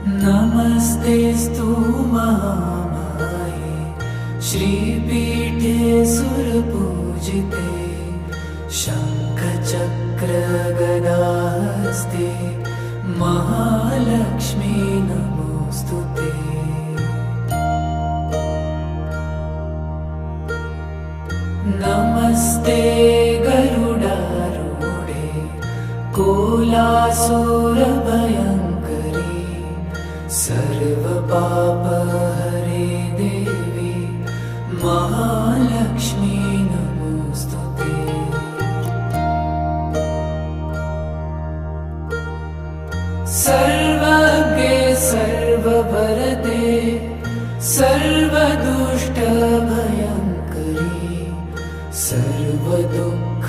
नमस्तेऽस्तु महामाये श्रीपीठे सुरपूजिते शङ्खचक्रगदाहस्ते महालक्ष्मी नमोऽस्तुते। नमस्ते गरुडारूढे कोलासुरभयङ्करी सर्वपापहरे देवी महालक्ष्मी नमोऽस्तुते। सर्वज्ञे सर्ववरदे सर्वदुष्टभयङ्करी सर्वदुःख